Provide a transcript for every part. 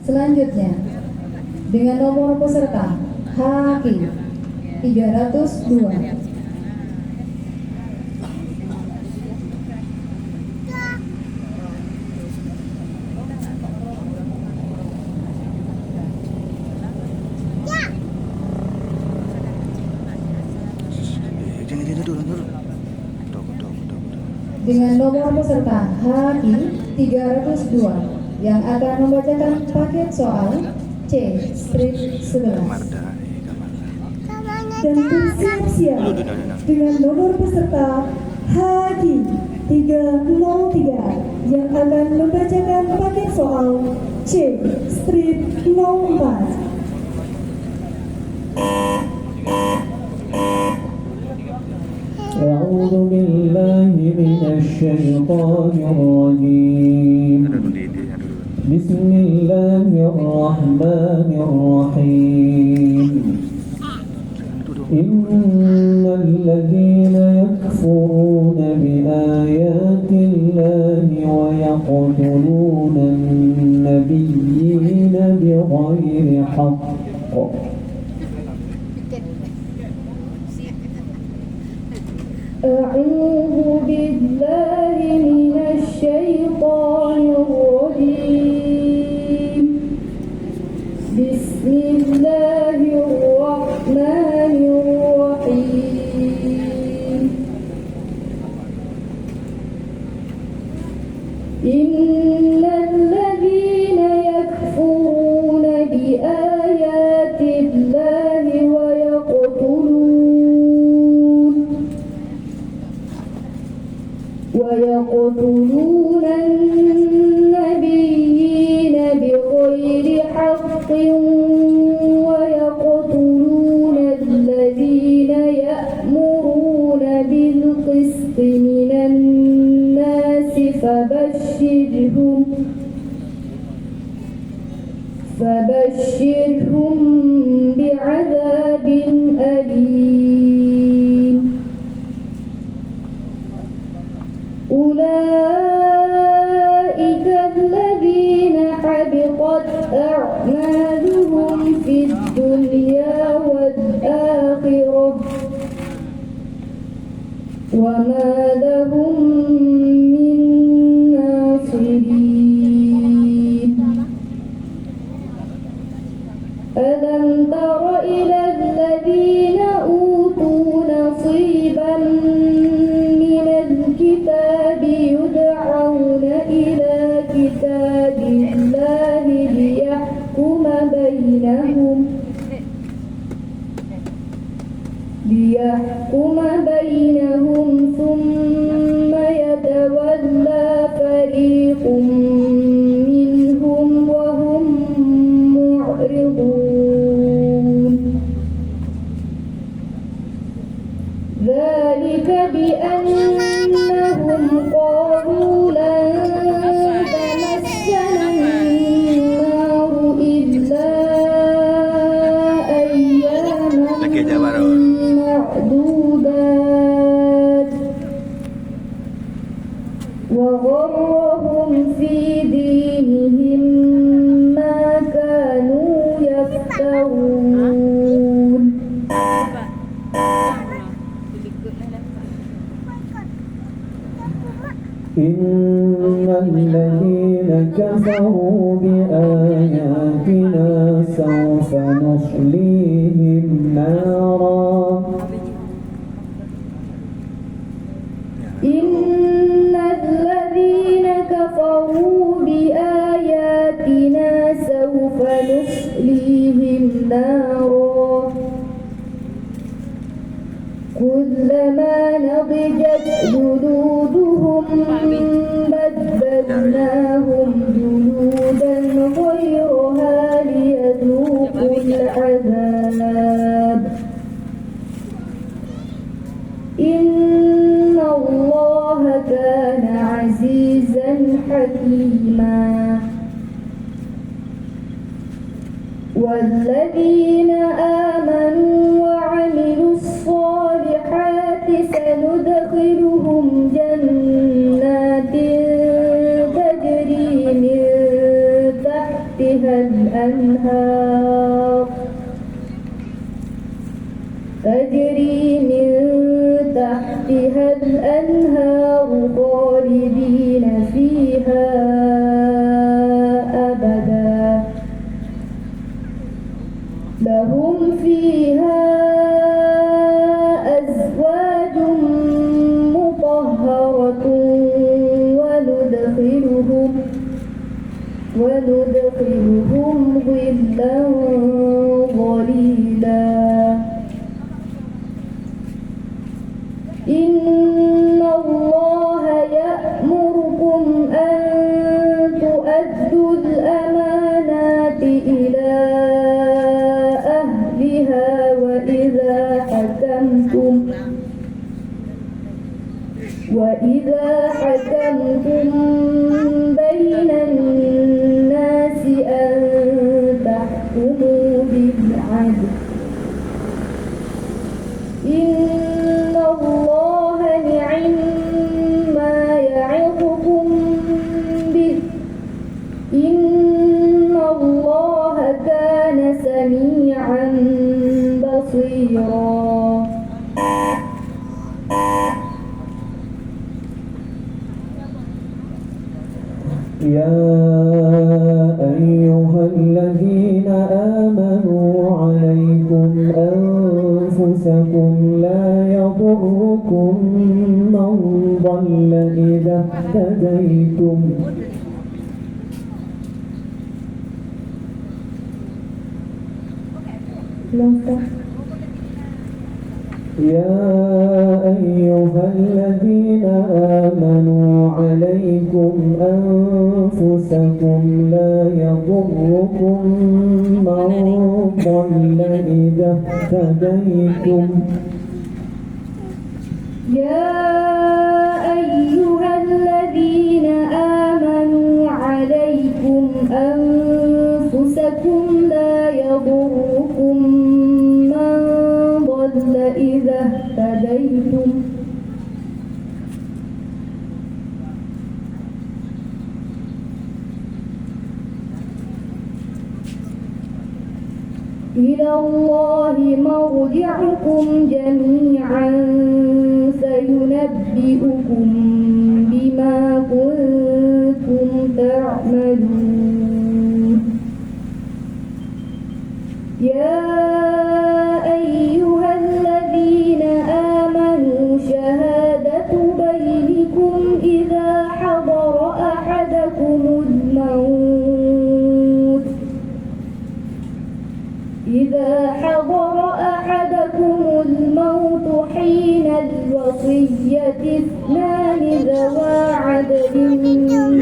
Selanjutnya, dengan nomor peserta HQ 302. Dengan nomor peserta HQ 302 yang akan membacakan paket soal C strip 11. Dan bersiap-siap dengan nomor peserta HQ 303 yang akan membacakan paket soal C strip 04. أعوذ بالله من الشيطان الرجيم. بسم الله الرحمن الرحيم. إن الذين يكفرون بآيات الله ويقتلون النبيين بغير حق أعوذ بالله من الشيطان الرجيم. بسم الله الرحمن الرحيم. إن الذين يكفرون بآيات الله ويقتلون النبيين بغير حق ويقتلون الذين يأمرون بالقسط من الناس فبشرهم بعذاب أليم. أولئك الذين حبطت أعمالهم في الدنيا والآخرة وما لهم من ناصرين. ألم تر إلى الذين أوتوا نصيبا من الكتاب يدعون إلى كتاب الله ليحكم بينهم ثم يتولى فريق منهم وهم معرضون. ذلك بأنهم قالوا لن تمسنا النار إلا أياما معدودات وغرهم في دينهم ما كانوا يفترون. إن الذين كفروا بآياتنا سوف نصليهم نارا. إن الذين كفروا بآياتنا سوف نصليهم نارا كلما نضجت جلودهم بدلناهم جلودا غيرها ليذوقوا العذاب إن الله كان عزيزا حكيما. والذين آمنوا وعملوا الصالحات سندخلهم جنات تجري من تحتها الأنهار خالدين فيها أبدا لهم فيها أزواج مطهرة وندخلهم ظلا ظليلا إن الله يأمركم أن تؤدوا الأمانات إلى أهلها وإذا حكمتم بين الناس أن تحكموا بالعدل إن الله نعم-ما يعظكم به إن الله كان سميعا بصيرا. يا أيها الذين آمنوا عليكم أنفسكم لا يضركم من ضل إذا اهتديتم يا أيها الذين آمنوا عليكم أنفسكم لا يضركم من ضل إذا اهتديتم يا أيها الذين آمنوا عليكم أنفسكم لا يضركم من ضل إذا اهتديتم إلى الله مرجعكم جميعا فينبئكم بما كنتم تعملون. يا أيها الذين آمنوا شهادة بينكم إذا حضر أحدكم الموت حين الوصية اثنان ذوى عدل منكم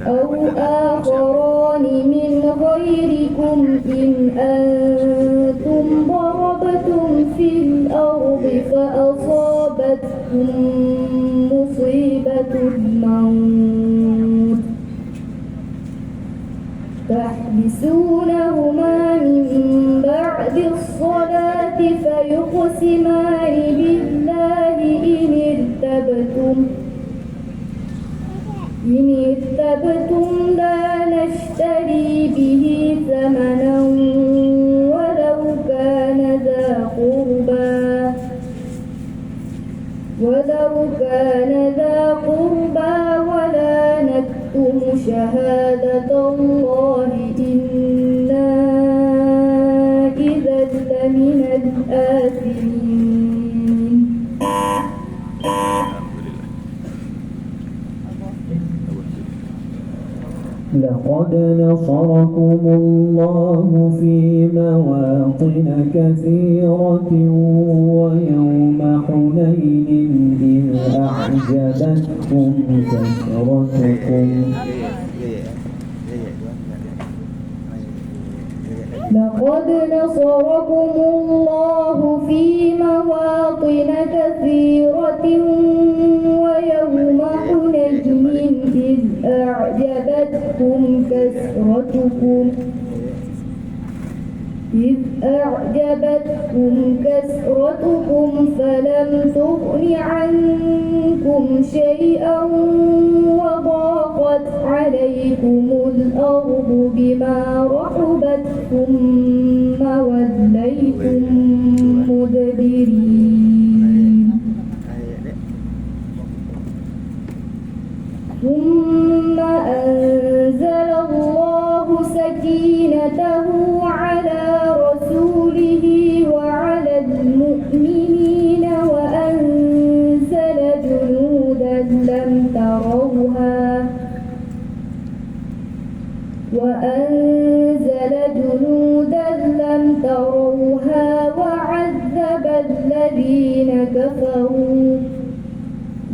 أو آخران من غيركم إن أنتم ضربتم في الأرض فأصابتكم مصيبة الموت تحبسونهما من بعد الصلاة فيقسمان بالله إن ارتبتم لا نشتري به ثمنا ولو كان ذا قربى ولا نكتم شهادة الله إنا إذا لمن الآثمين. لقد نصركم الله في مواطن كثيرة ويوم حنين إذ أعجبتكم كثرتكم لقد نصركم الله في مواطن كثيرة ويوم حنين إذ أعجبتكم كثرتكم أعجبتكم كثرتكم فلم تغن عنكم شيئا وضاقت عليكم الأرض بما رحبت ثم وليتم مدبرين ثم أنزل الله سكينته على رسوله وعلى المؤمنين وأنزل جنودا لم تروها وعذب الذين كفروا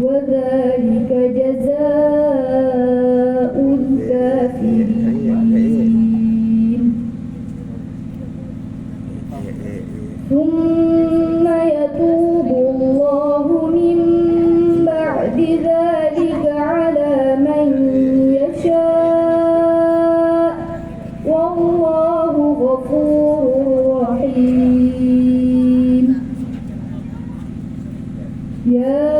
وذلك جزاء الكافرين ثم يتوب الله من بعد ذلك على من يشاء والله غفور رحيم يا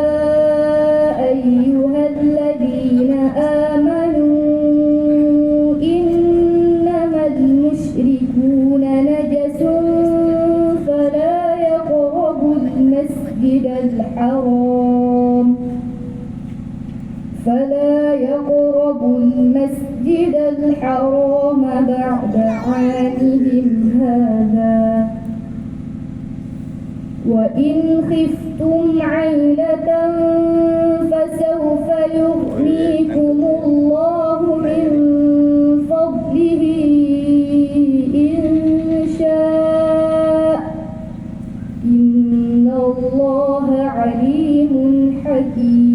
أيها الذين آمنوا إنما المشركون نجس فلا يقربوا المسجد الحرام بعد عامهم هذا وإن خفتم عيلة فسوف يغنيكم الله من فضله إن شاء إن الله عليم حكيم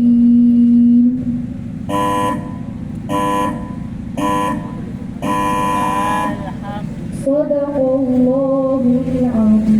صدق الله العظيم.